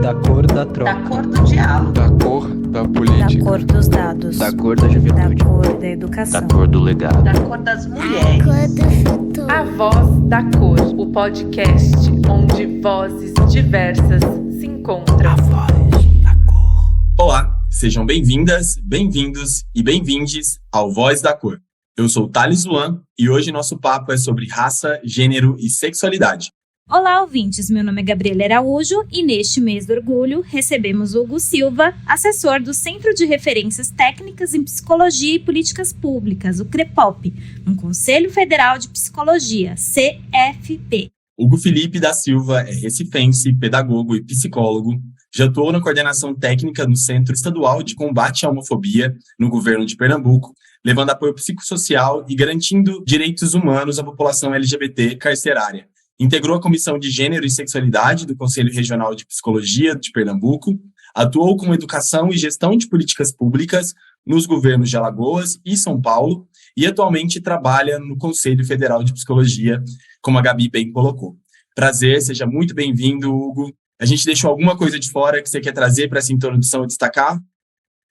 Da cor da troca. Da cor do diálogo. Da cor da política. Da cor dos dados. Da cor da juventude. Da cor da educação. Da cor do legado. Da cor das mulheres. Da cor do futuro. A Voz da Cor, o podcast onde vozes diversas se encontram. A voz da cor. Olá, sejam bem-vindas, bem-vindos e bem-vindes ao Voz da Cor. Eu sou Thales Luan e hoje nosso papo é sobre raça, gênero e sexualidade. Olá, ouvintes! Meu nome é Gabriela Araújo e neste mês do orgulho recebemos Hugo Silva, assessor do Centro de Referências Técnicas em Psicologia e Políticas Públicas, o CREPOP, no Conselho Federal de Psicologia, CFP. Hugo Felipe da Silva é recifense, pedagogo e psicólogo. Já atuou na coordenação técnica no Centro Estadual de Combate à Homofobia, no governo de Pernambuco, levando apoio psicossocial e garantindo direitos humanos à população LGBT carcerária. Integrou a Comissão de Gênero e Sexualidade do Conselho Regional de Psicologia de Pernambuco, atuou com educação e gestão de políticas públicas nos governos de Alagoas e São Paulo e atualmente trabalha no Conselho Federal de Psicologia, como a Gabi bem colocou. Prazer, seja muito bem-vindo, Hugo. A gente deixou alguma coisa de fora que você quer trazer para essa introdução e destacar?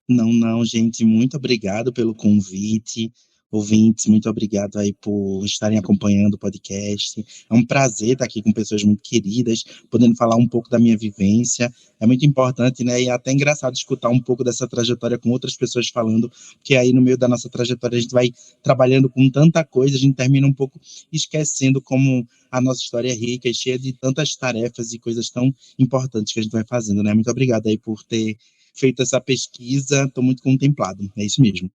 Não, gente, muito obrigado pelo convite. Ouvintes, muito obrigado aí por estarem acompanhando o podcast. É um prazer estar aqui com pessoas muito queridas, podendo falar um pouco da minha vivência. É muito importante, né? E é até engraçado escutar um pouco dessa trajetória com outras pessoas falando, porque aí no meio da nossa trajetória a gente vai trabalhando com tanta coisa, a gente termina um pouco esquecendo como a nossa história é rica e cheia de tantas tarefas e coisas tão importantes que a gente vai fazendo, né? Muito obrigado aí por ter feito essa pesquisa, estou muito contemplado, é isso mesmo.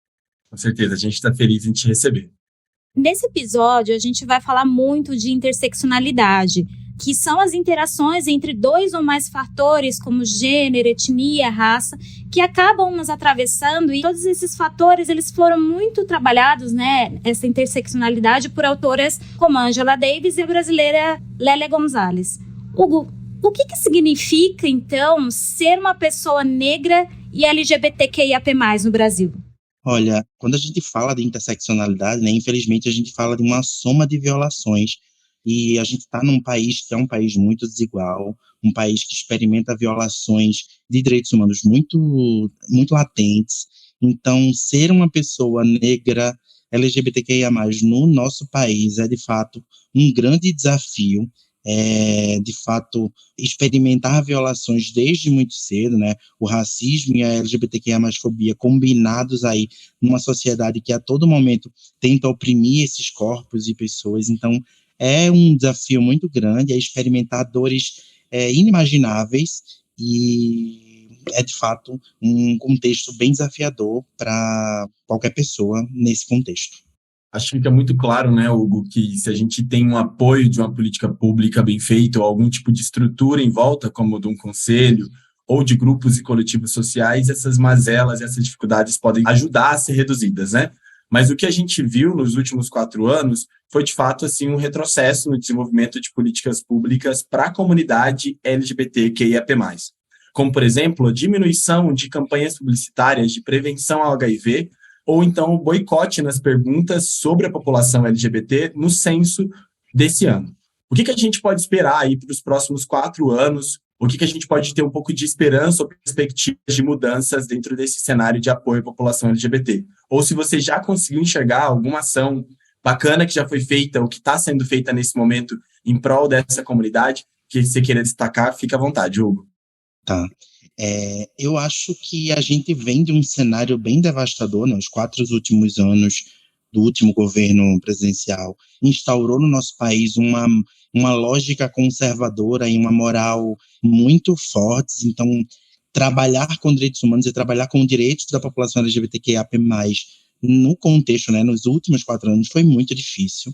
Com certeza, a gente está feliz em te receber. Nesse episódio, a gente vai falar muito de interseccionalidade, que são as interações entre dois ou mais fatores, como gênero, etnia, raça, que acabam nos atravessando, e todos esses fatores eles foram muito trabalhados, né, essa interseccionalidade, por autoras como Angela Davis e a brasileira Lélia Gonzalez. Hugo, o que significa, então, ser uma pessoa negra e LGBTQIAP+, no Brasil? Olha, quando a gente fala de interseccionalidade, né, infelizmente a gente fala de uma soma de violações e a gente está num país que é um país muito desigual, um país que experimenta violações de direitos humanos muito, muito latentes. Então, ser uma pessoa negra LGBTQIA+, no nosso país é, de fato, um grande desafio. De fato, experimentar violações desde muito cedo, né? O racismo e a LGBTQIA+fobia combinados aí numa sociedade que a todo momento tenta oprimir esses corpos e pessoas. Então, é um desafio muito grande, é experimentar dores inimagináveis e é, de fato, um contexto bem desafiador para qualquer pessoa nesse contexto. Acho que fica muito claro, né, Hugo, que se a gente tem um apoio de uma política pública bem feita ou algum tipo de estrutura em volta, como de um conselho ou de grupos e coletivos sociais, essas mazelas, essas dificuldades podem ajudar a ser reduzidas, né? Mas o que a gente viu nos últimos 4 anos foi, de fato, assim, um retrocesso no desenvolvimento de políticas públicas para a comunidade LGBTQIAP+. Como, por exemplo, a diminuição de campanhas publicitárias de prevenção ao HIV, ou então o boicote nas perguntas sobre a população LGBT no censo desse ano. O que a gente pode esperar aí para os próximos 4 anos? O que a gente pode ter um pouco de esperança ou perspectivas de mudanças dentro desse cenário de apoio à população LGBT? Ou se você já conseguiu enxergar alguma ação bacana que já foi feita ou que está sendo feita nesse momento em prol dessa comunidade, que você queira destacar, fica à vontade, Hugo. Tá. Eu acho que a gente vem de um cenário bem devastador, né? Os 4 últimos anos do último governo presidencial instaurou no nosso país uma lógica conservadora e uma moral muito fortes. Então, trabalhar com direitos humanos e trabalhar com direitos da população LGBTQIAP+, no contexto, né, nos últimos 4 anos, foi muito difícil.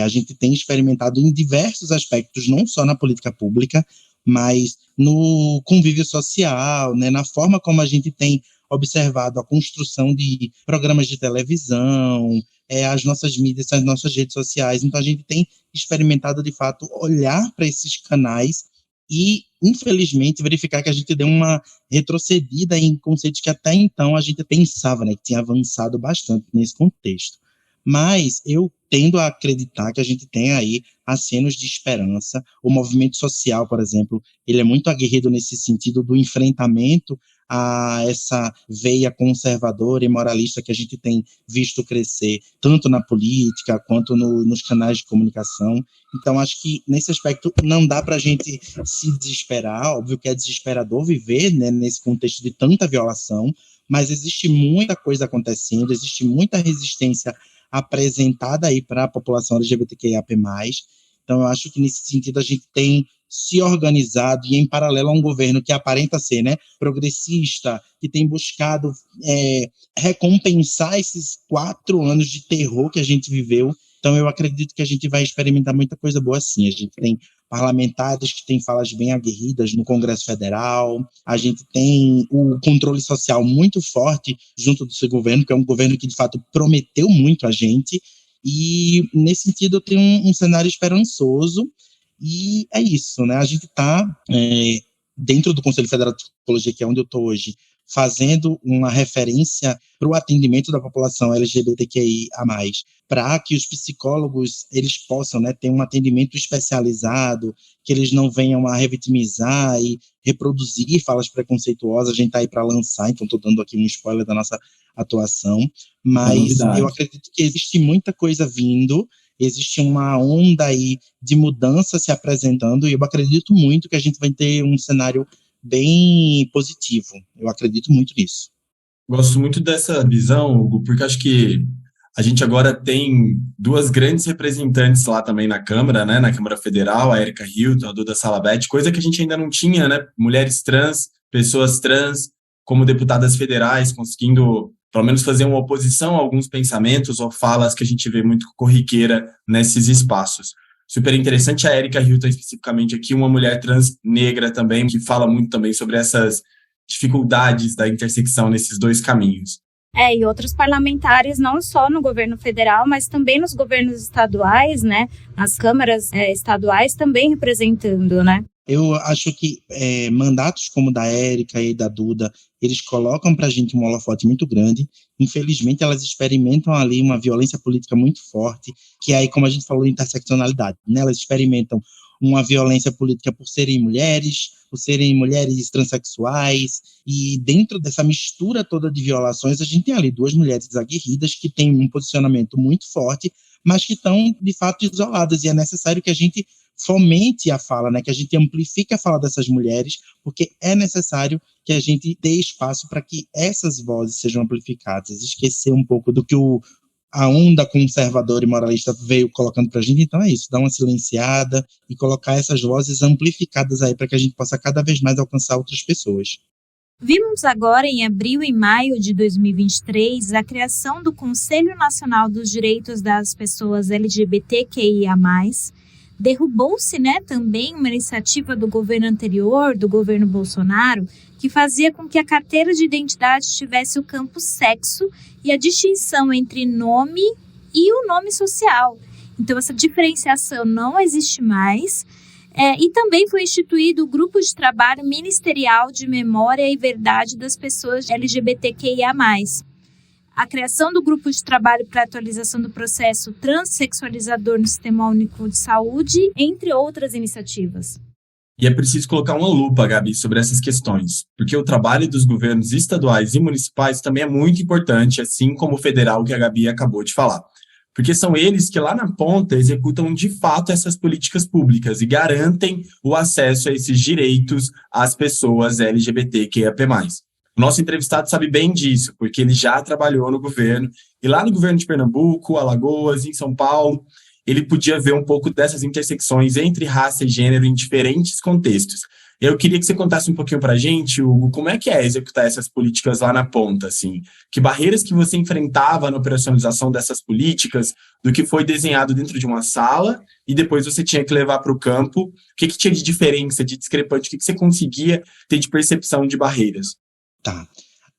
A gente tem experimentado em diversos aspectos, não só na política pública, mas no convívio social, né, na forma como a gente tem observado a construção de programas de televisão, as nossas mídias, as nossas redes sociais. Então, a gente tem experimentado, de fato, olhar para esses canais e, infelizmente, verificar que a gente deu uma retrocedida em conceitos que até então a gente pensava, né, que tinha avançado bastante nesse contexto. Mas eu tendo a acreditar que a gente tem aí acenos de esperança. O movimento social, por exemplo, ele é muito aguerrido nesse sentido do enfrentamento a essa veia conservadora e moralista que a gente tem visto crescer, tanto na política quanto nos canais de comunicação. Então, acho que nesse aspecto não dá para a gente se desesperar. Óbvio que é desesperador viver, né, nesse contexto de tanta violação, mas existe muita coisa acontecendo, existe muita resistência apresentada aí para a população LGBTQIAP+. Então, eu acho que nesse sentido a gente tem se organizado e em paralelo a um governo que aparenta ser, né, progressista, que tem buscado recompensar esses 4 anos de terror que a gente viveu. Então, eu acredito que a gente vai experimentar muita coisa boa sim. A gente tem parlamentares que têm falas bem aguerridas no Congresso Federal, a gente tem o controle social muito forte junto do seu governo, que é um governo que, de fato, prometeu muito a gente, e, nesse sentido, eu tenho um cenário esperançoso, e é isso, né? A gente está, dentro do Conselho Federal de Psicologia, que é onde eu estou hoje, fazendo uma referência para o atendimento da população LGBTQIA+, para que os psicólogos eles possam, né, ter um atendimento especializado, que eles não venham a revitimizar e reproduzir falas preconceituosas. A gente está aí para lançar, então estou dando aqui um spoiler da nossa atuação, mas eu acredito que existe muita coisa vindo, existe uma onda aí de mudança se apresentando, e eu acredito muito que a gente vai ter um cenário bem positivo. Eu acredito muito nisso. Gosto muito dessa visão, Hugo, porque acho que a gente agora tem 2 grandes representantes lá também na Câmara, né? Na Câmara Federal, a Erika Hilton, a Duda Salabert, coisa que a gente ainda não tinha, né? Mulheres trans, pessoas trans, como deputadas federais, conseguindo, pelo menos, fazer uma oposição a alguns pensamentos ou falas que a gente vê muito corriqueira nesses espaços. Super interessante a Erika Hilton, especificamente aqui, uma mulher trans negra também, que fala muito também sobre essas dificuldades da intersecção nesses 2 caminhos. E outros parlamentares, não só no governo federal, mas também nos governos estaduais, né? Nas câmaras estaduais também representando, né? Eu acho que mandatos como o da Érica e da Duda, eles colocam para a gente um holofote muito grande. Infelizmente, elas experimentam ali uma violência política muito forte, que aí, como a gente falou, interseccionalidade, né? Elas experimentam uma violência política por serem mulheres transexuais, e dentro dessa mistura toda de violações, a gente tem ali 2 mulheres aguerridas que têm um posicionamento muito forte, mas que estão, de fato, isoladas, e é necessário que a gente fomente a fala, né? Que a gente amplifique a fala dessas mulheres, porque é necessário que a gente dê espaço para que essas vozes sejam amplificadas, esquecer um pouco do que a onda conservadora e moralista veio colocando para a gente. Então é isso, dar uma silenciada e colocar essas vozes amplificadas aí para que a gente possa cada vez mais alcançar outras pessoas. Vimos agora, em abril e maio de 2023, a criação do Conselho Nacional dos Direitos das Pessoas LGBTQIA+. Derrubou-se, né, também uma iniciativa do governo anterior, do governo Bolsonaro, que fazia com que a carteira de identidade tivesse o campo sexo e a distinção entre nome e o nome social. Então, essa diferenciação não existe mais. E também foi instituído o Grupo de Trabalho Ministerial de Memória e Verdade das Pessoas LGBTQIA+. A criação do Grupo de Trabalho para Atualização do Processo Transsexualizador no Sistema Único de Saúde, entre outras iniciativas. E é preciso colocar uma lupa, Gabi, sobre essas questões, porque o trabalho dos governos estaduais e municipais também é muito importante, assim como o federal, que a Gabi acabou de falar. Porque são eles que lá na ponta executam de fato essas políticas públicas e garantem o acesso a esses direitos às pessoas LGBTQIAP+. O nosso entrevistado sabe bem disso, porque ele já trabalhou no governo, e lá no governo de Pernambuco, Alagoas, em São Paulo, ele podia ver um pouco dessas intersecções entre raça e gênero em diferentes contextos. Eu queria que você contasse um pouquinho pra gente, Hugo, como é que é executar essas políticas lá na ponta, assim? Que barreiras que você enfrentava na operacionalização dessas políticas, do que foi desenhado dentro de uma sala e depois você tinha que levar para o campo? O que tinha de diferença, de discrepante? O que você conseguia ter de percepção de barreiras? Tá.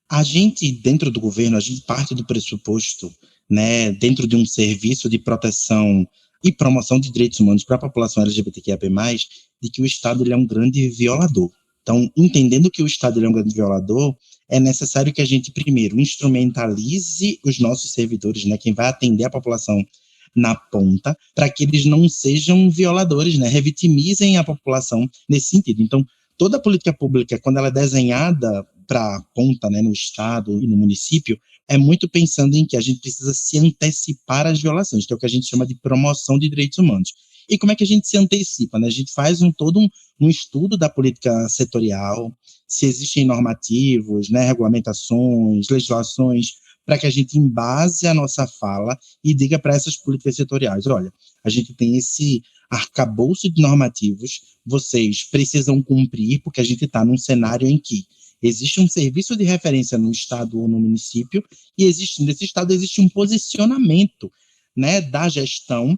A gente, dentro do governo, a gente parte do pressuposto, né, dentro de um serviço de proteção e promoção de direitos humanos para a população LGBTQIA+, de que o Estado ele é um grande violador. Então, entendendo que o Estado ele é um grande violador, é necessário que a gente, primeiro, instrumentalize os nossos servidores, né, quem vai atender a população na ponta, para que eles não sejam violadores, né, revitimizem a população nesse sentido. Então, toda a política pública, quando ela é desenhada para a ponta, né, no Estado e no município, é muito pensando em que a gente precisa se antecipar às violações, que é o que a gente chama de promoção de direitos humanos. E como é que a gente se antecipa, né? A gente faz todo um estudo da política setorial, se existem normativos, né, regulamentações, legislações, para que a gente embase a nossa fala e diga para essas políticas setoriais, olha, a gente tem esse arcabouço de normativos, vocês precisam cumprir, porque a gente está num cenário em que existe um serviço de referência no Estado ou no município, e nesse Estado existe um posicionamento, né, da gestão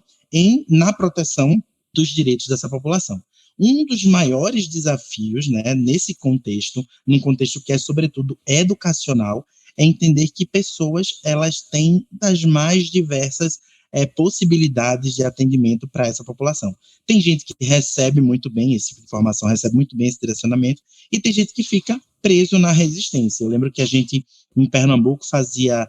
na proteção dos direitos dessa população. Um dos maiores desafios, né, nesse contexto, num contexto que é sobretudo educacional, é entender que pessoas elas têm das mais diversas possibilidades de atendimento para essa população. Tem gente que recebe muito bem esse tipo de informação, recebe muito bem esse direcionamento, e tem gente que fica preso na resistência. Eu lembro que a gente, em Pernambuco, fazia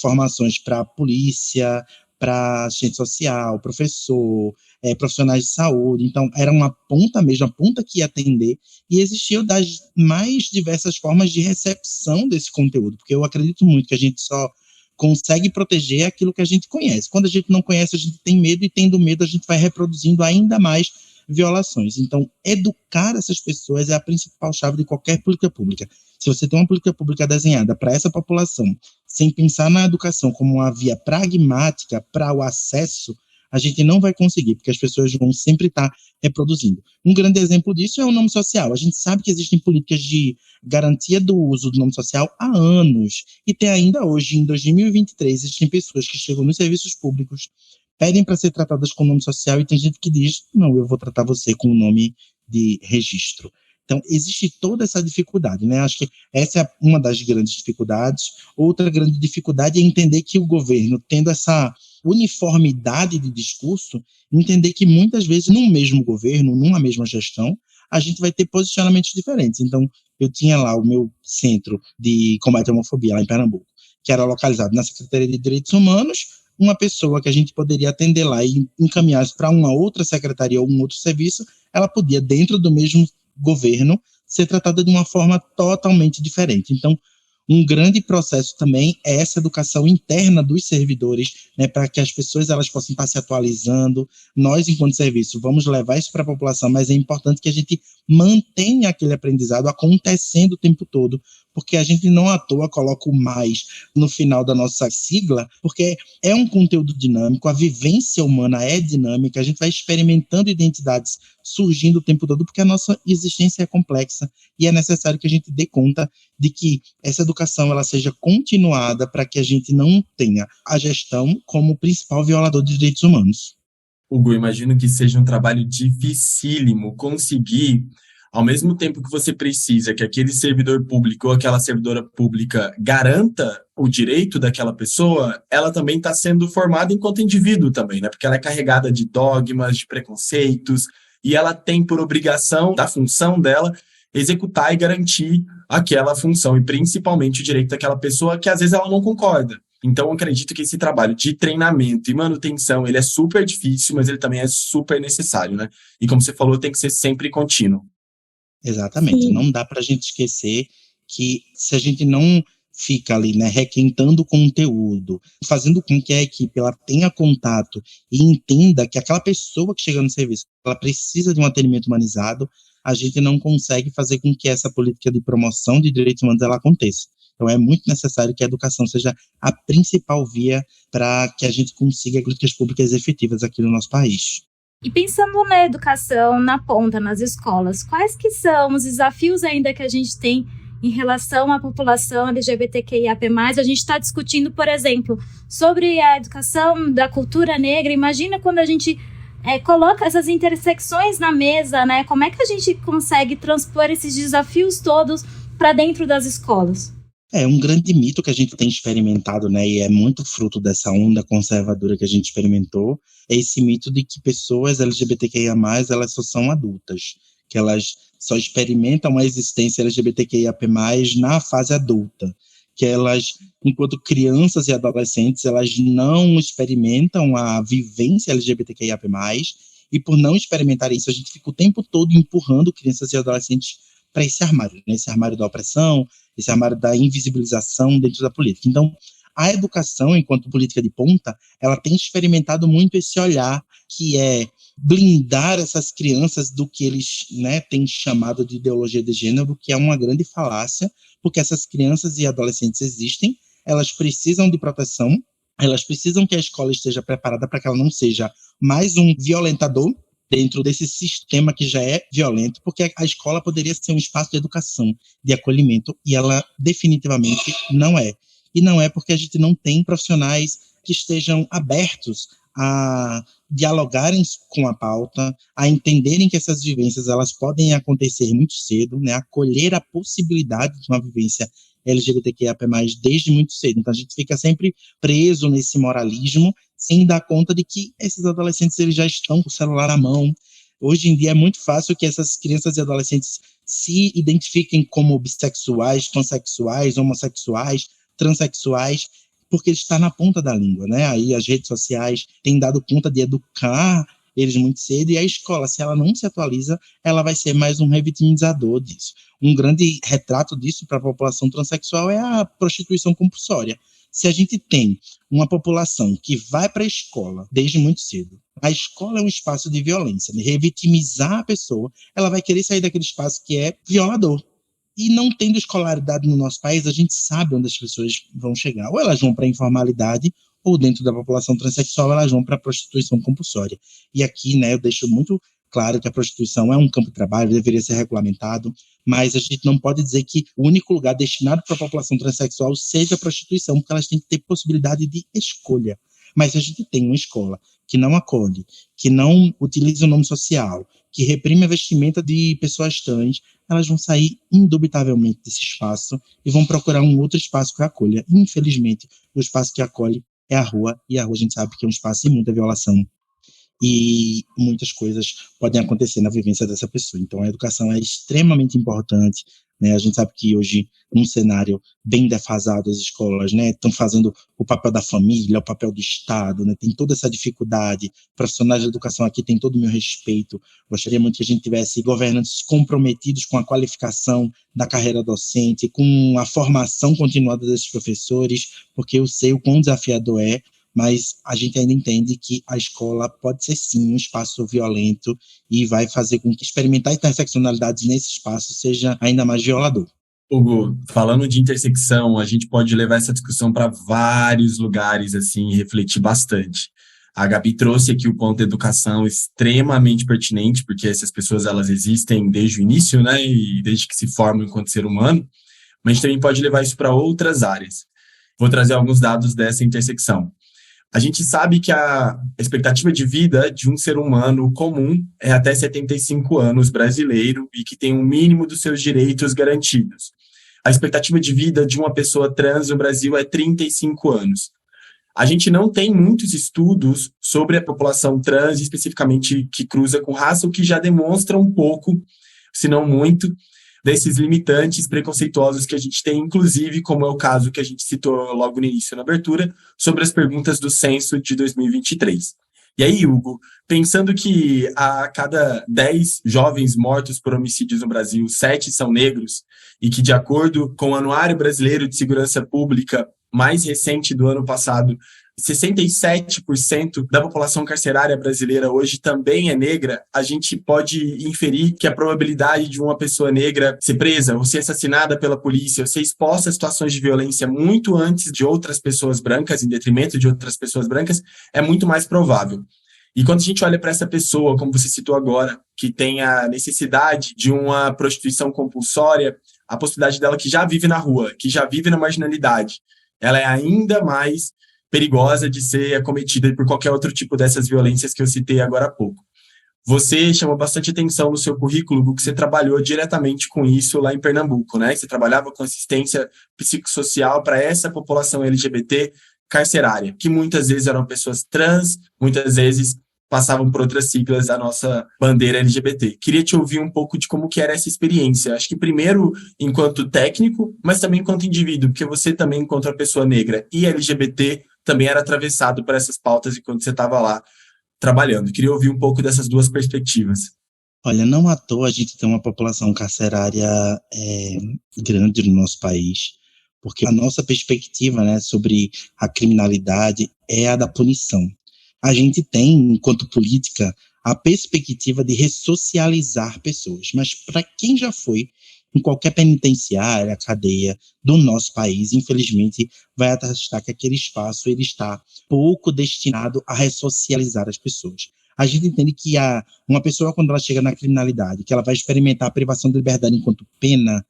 formações para polícia, para assistente social, professor, profissionais de saúde. Então, era uma ponta mesmo, a ponta que ia atender, e existiam das mais diversas formas de recepção desse conteúdo, porque eu acredito muito que a gente só consegue proteger aquilo que a gente conhece. Quando a gente não conhece, a gente tem medo, e tendo medo, a gente vai reproduzindo ainda mais violações. Então, educar essas pessoas é a principal chave de qualquer política pública. Se você tem uma política pública desenhada para essa população, sem pensar na educação como uma via pragmática para o acesso, a gente não vai conseguir, porque as pessoas vão sempre estar reproduzindo. Um grande exemplo disso é o nome social. A gente sabe que existem políticas de garantia do uso do nome social há anos, e tem ainda hoje, em 2023, existem pessoas que chegam nos serviços públicos, pedem para ser tratadas com nome social, e tem gente que diz, não, eu vou tratar você com o nome de registro. Então, existe toda essa dificuldade, né? Acho que essa é uma das grandes dificuldades. Outra grande dificuldade é entender que o governo, tendo essa uniformidade de discurso, entender que muitas vezes, num mesmo governo, numa mesma gestão, a gente vai ter posicionamentos diferentes. Então, eu tinha lá o meu centro de combate à homofobia, lá em Pernambuco, que era localizado na Secretaria de Direitos Humanos. Uma pessoa que a gente poderia atender lá e encaminhar para uma outra secretaria ou um outro serviço, ela podia, dentro do mesmo governo, ser tratada de uma forma totalmente diferente. Então, um grande processo também é essa educação interna dos servidores, né, para que as pessoas elas possam estar se atualizando. Nós, enquanto serviço, vamos levar isso para a população, mas é importante que a gente mantenha aquele aprendizado acontecendo o tempo todo, porque a gente não à toa coloca o mais no final da nossa sigla, porque é um conteúdo dinâmico, a vivência humana é dinâmica, a gente vai experimentando identidades surgindo o tempo todo, porque a nossa existência é complexa, e é necessário que a gente dê conta de que essa educação ela seja continuada para que a gente não tenha a gestão como principal violador de direitos humanos. Hugo, eu imagino que seja um trabalho dificílimo conseguir, ao mesmo tempo que você precisa que aquele servidor público ou aquela servidora pública garanta o direito daquela pessoa, ela também está sendo formada enquanto indivíduo também, né? Porque ela é carregada de dogmas, de preconceitos, e ela tem por obrigação, da função dela, executar e garantir aquela função, e principalmente o direito daquela pessoa que às vezes ela não concorda. Então, eu acredito que esse trabalho de treinamento e manutenção, ele é super difícil, mas ele também é super necessário, né? E como você falou, tem que ser sempre contínuo. Exatamente. Sim. Não dá para a gente esquecer que se a gente não fica ali, né, requentando o conteúdo, fazendo com que a equipe ela tenha contato e entenda que aquela pessoa que chega no serviço, ela precisa de um atendimento humanizado, a gente não consegue fazer com que essa política de promoção de direitos humanos ela aconteça. Então, é muito necessário que a educação seja a principal via para que a gente consiga políticas públicas efetivas aqui no nosso país. E pensando na educação, na ponta, nas escolas, quais que são os desafios ainda que a gente tem em relação à população LGBTQIAP+. A gente está discutindo, por exemplo, sobre a educação da cultura negra. Imagina quando a gente coloca essas intersecções na mesa, né? Como é que a gente consegue transpor esses desafios todos para dentro das escolas? É um grande mito que a gente tem experimentado, né, e é muito fruto dessa onda conservadora que a gente experimentou, é esse mito de que pessoas LGBTQIA+, elas só são adultas, que elas só experimentam a existência LGBTQIAP+, na fase adulta, que elas, enquanto crianças e adolescentes, elas não experimentam a vivência LGBTQIAP+, e por não experimentar isso, a gente fica o tempo todo empurrando crianças e adolescentes para esse armário, né? Esse armário da opressão, esse armário da invisibilização dentro da política. Então, a educação, enquanto política de ponta, ela tem experimentado muito esse olhar, que é blindar essas crianças do que eles, né, têm chamado de ideologia de gênero, que é uma grande falácia, porque essas crianças e adolescentes existem, elas precisam de proteção, elas precisam que a escola esteja preparada para que ela não seja mais um violentador dentro desse sistema que já é violento, porque a escola poderia ser um espaço de educação, de acolhimento, e ela definitivamente não é. E não é porque a gente não tem profissionais que estejam abertos a dialogarem com a pauta, a entenderem que essas vivências elas podem acontecer muito cedo, né, acolher a possibilidade de uma vivência LGBTQIA+, desde muito cedo. Então a gente fica sempre preso nesse moralismo, sem dar conta de que esses adolescentes eles já estão com o celular na mão. Hoje em dia é muito fácil que essas crianças e adolescentes se identifiquem como bissexuais, pansexuais, homossexuais, transexuais, porque está na ponta da língua, né? Aí as redes sociais têm dado conta de educar eles muito cedo, e a escola, se ela não se atualiza, ela vai ser mais um revitimizador disso. Um grande retrato disso para a população transexual é a prostituição compulsória. Se a gente tem uma população que vai para a escola desde muito cedo, a escola é um espaço de violência, de revitimizar a pessoa, ela vai querer sair daquele espaço que é violador. E não tendo escolaridade no nosso país, a gente sabe onde as pessoas vão chegar. Ou elas vão para a informalidade, ou dentro da população transexual, elas vão para a prostituição compulsória. E aqui, né, eu deixo muito claro que a prostituição é um campo de trabalho, deveria ser regulamentado, mas a gente não pode dizer que o único lugar destinado para a população transexual seja a prostituição, porque elas têm que ter possibilidade de escolha. Mas se a gente tem uma escola que não acolhe, que não utiliza o nome social, que reprime a vestimenta de pessoas trans, elas vão sair indubitavelmente desse espaço e vão procurar um outro espaço que acolha. Infelizmente, o espaço que acolhe é a rua, e a rua a gente sabe que é um espaço de muita violação. E muitas coisas podem acontecer na vivência dessa pessoa. Então, a educação é extremamente importante, né? A gente sabe que hoje, num cenário bem defasado, as escolas, né, estão fazendo o papel da família, o papel do Estado, né? Tem toda essa dificuldade. Profissionais de educação aqui têm todo o meu respeito. Gostaria muito que a gente tivesse governantes comprometidos com a qualificação da carreira docente, com a formação continuada desses professores, porque eu sei o quão desafiador é, mas a gente ainda entende que a escola pode ser sim um espaço violento e vai fazer com que experimentar interseccionalidades nesse espaço seja ainda mais violador. Hugo, falando de intersecção, a gente pode levar essa discussão para vários lugares assim, e refletir bastante. A Gabi trouxe aqui o ponto da educação extremamente pertinente, porque essas pessoas elas existem desde o início, né, e desde que se formam enquanto ser humano, mas a gente também pode levar isso para outras áreas. Vou trazer alguns dados dessa intersecção. A gente sabe que a expectativa de vida de um ser humano comum é até 75 anos brasileiro e que tem um mínimo dos seus direitos garantidos. A expectativa de vida de uma pessoa trans no Brasil é 35 anos. A gente não tem muitos estudos sobre a população trans, especificamente que cruza com raça, o que já demonstra um pouco, se não muito, desses limitantes preconceituosos que a gente tem, inclusive, como é o caso que a gente citou logo no início na abertura, sobre as perguntas do censo de 2023. E aí, Hugo, pensando que a cada 10 jovens mortos por homicídios no Brasil, 7 são negros, e que, de acordo com o Anuário Brasileiro de Segurança Pública, mais recente do ano passado, 67% da população carcerária brasileira hoje também é negra, a gente pode inferir que a probabilidade de uma pessoa negra ser presa ou ser assassinada pela polícia ou ser exposta a situações de violência muito antes de outras pessoas brancas, em detrimento de outras pessoas brancas, é muito mais provável. E quando a gente olha para essa pessoa, como você citou agora, que tem a necessidade de uma prostituição compulsória, a possibilidade dela que já vive na rua, que já vive na marginalidade, ela é ainda mais perigosa de ser acometida por qualquer outro tipo dessas violências que eu citei agora há pouco. Você chamou bastante atenção no seu currículo, porque você trabalhou diretamente com isso lá em Pernambuco, né? Você trabalhava com assistência psicossocial para essa população LGBT carcerária, que muitas vezes eram pessoas trans, muitas vezes passavam por outras siglas da nossa bandeira LGBT. Queria te ouvir um pouco de como que era essa experiência. Acho que primeiro enquanto técnico, mas também enquanto indivíduo, porque você também, enquanto uma pessoa negra e LGBT, também era atravessado por essas pautas enquanto você estava lá trabalhando. Queria ouvir um pouco dessas duas perspectivas. Olha, não à toa a gente tem uma população carcerária grande no nosso país, porque a nossa perspectiva, né, sobre a criminalidade é a da punição. A gente tem, enquanto política, a perspectiva de ressocializar pessoas, mas para quem já foi em qualquer penitenciária, cadeia do nosso país, infelizmente, vai atestar que aquele espaço ele está pouco destinado a ressocializar as pessoas. A gente entende que uma pessoa, quando ela chega na criminalidade, que ela vai experimentar a privação de liberdade enquanto pena,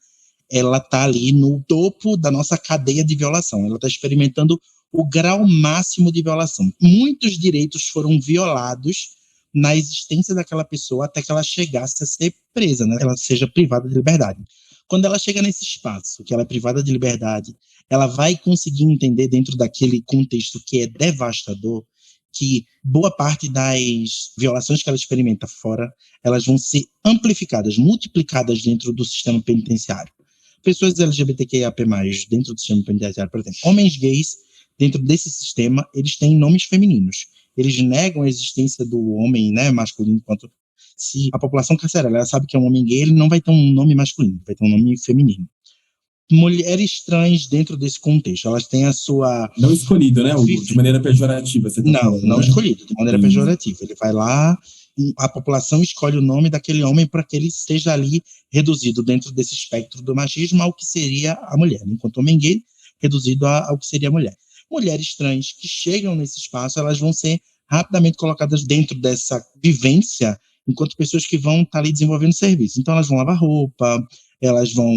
ela está ali no topo da nossa cadeia de violação. Ela está experimentando o grau máximo de violação. Muitos direitos foram violados na existência daquela pessoa até que ela chegasse a ser presa, né? Ela seja privada de liberdade. Quando ela chega nesse espaço, que ela é privada de liberdade, ela vai conseguir entender dentro daquele contexto que é devastador, que boa parte das violações que ela experimenta fora, elas vão ser amplificadas, multiplicadas dentro do sistema penitenciário. Pessoas LGBTQIAP+, dentro do sistema penitenciário, por exemplo, homens gays, dentro desse sistema, eles têm nomes femininos. Eles negam a existência do homem, né, masculino, enquanto se a população carcerária ela sabe que é um homem gay, ele não vai ter um nome masculino, vai ter um nome feminino. Mulheres trans dentro desse contexto, elas têm a sua... Não escolhido, né, Hugo? De maneira pejorativa. Você tá falando, não né? Escolhido, de maneira pejorativa. Ele vai lá, a população escolhe o nome daquele homem para que ele esteja ali reduzido dentro desse espectro do machismo ao que seria a mulher, enquanto homem gay, reduzido ao que seria a mulher. Mulheres trans que chegam nesse espaço, elas vão ser rapidamente colocadas dentro dessa vivência enquanto pessoas que vão estar ali desenvolvendo serviço. Então, elas vão lavar roupa, elas vão,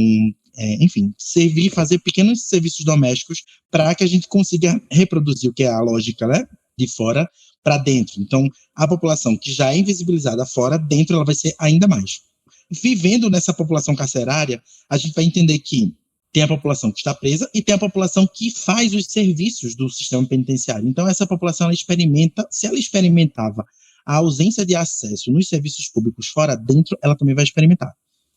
enfim, servir, fazer pequenos serviços domésticos para que a gente consiga reproduzir o que é a lógica, né, de fora para dentro. Então, a população que já é invisibilizada fora, dentro ela vai ser ainda mais. Vivendo nessa população carcerária, a gente vai entender que tem a população que está presa e tem a população que faz os serviços do sistema penitenciário. Então, essa população, ela experimenta, se ela experimentava a ausência de acesso nos serviços públicos fora, dentro, ela também vai experimentar.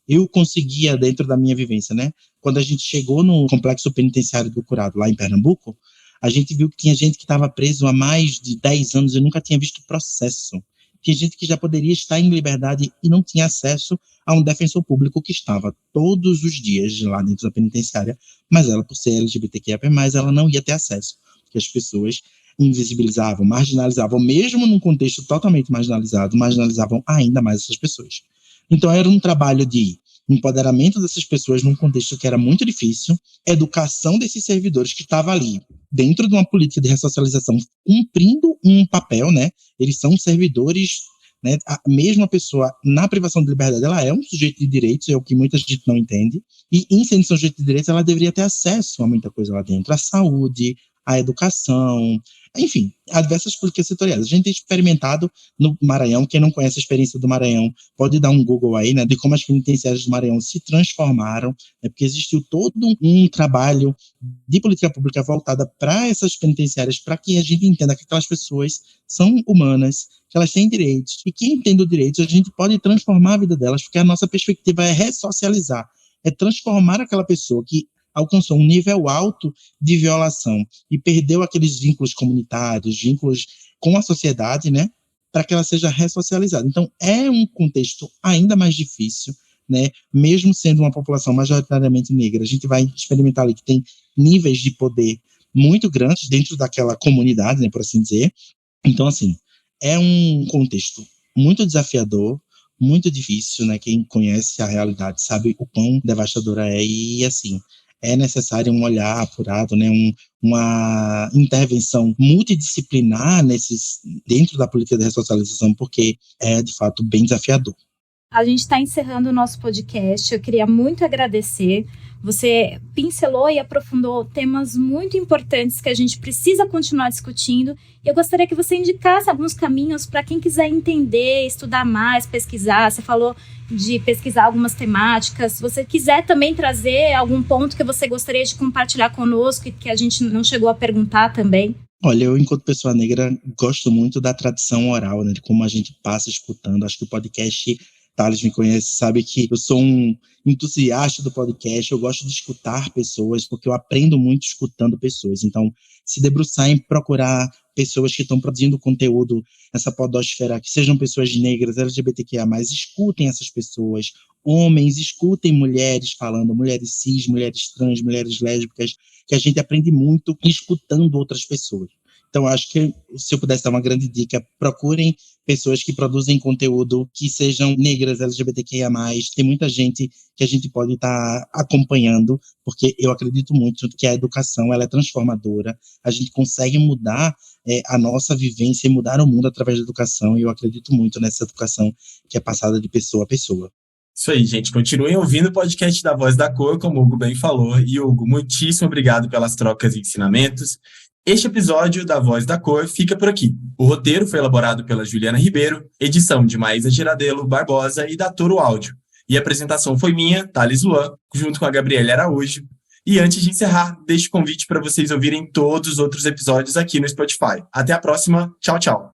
Eu conseguia, dentro da minha vivência, né? Quando a gente chegou no complexo penitenciário do Curado, lá em Pernambuco, a gente viu que tinha gente que estava preso há mais de 10 anos e nunca tinha visto processo. Tinha gente que já poderia estar em liberdade e não tinha acesso a um defensor público que estava todos os dias lá dentro da penitenciária, mas ela, por ser LGBTQIA+, ela não ia ter acesso, porque as pessoas invisibilizavam, marginalizavam, mesmo num contexto totalmente marginalizado, marginalizavam ainda mais essas pessoas. Então era um trabalho de empoderamento dessas pessoas num contexto que era muito difícil, educação desses servidores que estavam ali, dentro de uma política de ressocialização, cumprindo um papel, né? Eles são servidores, né? Mesmo a pessoa na privação de liberdade, ela é um sujeito de direitos, é o que muita gente não entende, e em sendo sujeito de direitos, ela deveria ter acesso a muita coisa lá dentro, a saúde, a educação, enfim, há diversas políticas setoriais. A gente tem experimentado no Maranhão, quem não conhece a experiência do Maranhão, pode dar um Google aí, né, de como as penitenciárias do Maranhão se transformaram, né, porque existiu todo um trabalho de política pública voltada para essas penitenciárias, para que a gente entenda que aquelas pessoas são humanas, que elas têm direitos, e quem entende os direitos, a gente pode transformar a vida delas, porque a nossa perspectiva é ressocializar, é transformar aquela pessoa que alcançou um nível alto de violação e perdeu aqueles vínculos comunitários, vínculos com a sociedade, né, para que ela seja ressocializada. Então, é um contexto ainda mais difícil, né, mesmo sendo uma população majoritariamente negra, a gente vai experimentar ali que tem níveis de poder muito grandes dentro daquela comunidade, né, por assim dizer. Então, assim, é um contexto muito desafiador, muito difícil, né, quem conhece a realidade sabe o quão devastadora é e, assim, é necessário um olhar apurado, né, uma intervenção multidisciplinar dentro da política de ressocialização, porque é, de fato, bem desafiador. A gente está encerrando o nosso podcast. Eu queria muito agradecer. Você pincelou e aprofundou temas muito importantes que a gente precisa continuar discutindo. E eu gostaria que você indicasse alguns caminhos para quem quiser entender, estudar mais, pesquisar. Você falou de pesquisar algumas temáticas. Se você quiser também trazer algum ponto que você gostaria de compartilhar conosco e que a gente não chegou a perguntar também. Olha, eu, enquanto pessoa negra, gosto muito da tradição oral, né? De como a gente passa escutando. Acho que o podcast, Thales me conhece, sabe que eu sou um entusiasta do podcast. Eu gosto de escutar pessoas, porque eu aprendo muito escutando pessoas. Então, se debruçar em procurar pessoas que estão produzindo conteúdo nessa podosfera, que sejam pessoas negras, LGBTQIA+, escutem essas pessoas. Homens, escutem mulheres falando, mulheres cis, mulheres trans, mulheres lésbicas, que a gente aprende muito escutando outras pessoas. Então, acho que, se eu pudesse dar uma grande dica, procurem pessoas que produzem conteúdo que sejam negras, LGBTQIA+. Tem muita gente que a gente pode estar acompanhando, porque eu acredito muito que a educação ela é transformadora. A gente consegue mudar a nossa vivência e mudar o mundo através da educação, e eu acredito muito nessa educação que é passada de pessoa a pessoa. Isso aí, gente. Continuem ouvindo o podcast da Voz da Cor, como o Hugo bem falou. E, Hugo, muitíssimo obrigado pelas trocas e ensinamentos. Este episódio da Voz da Cor fica por aqui. O roteiro foi elaborado pela Juliana Ribeiro, edição de Maísa Giradelo Barbosa e da Toro Áudio. E a apresentação foi minha, Thales Luan, junto com a Gabriela Araújo. E antes de encerrar, deixo o convite para vocês ouvirem todos os outros episódios aqui no Spotify. Até a próxima. Tchau, tchau.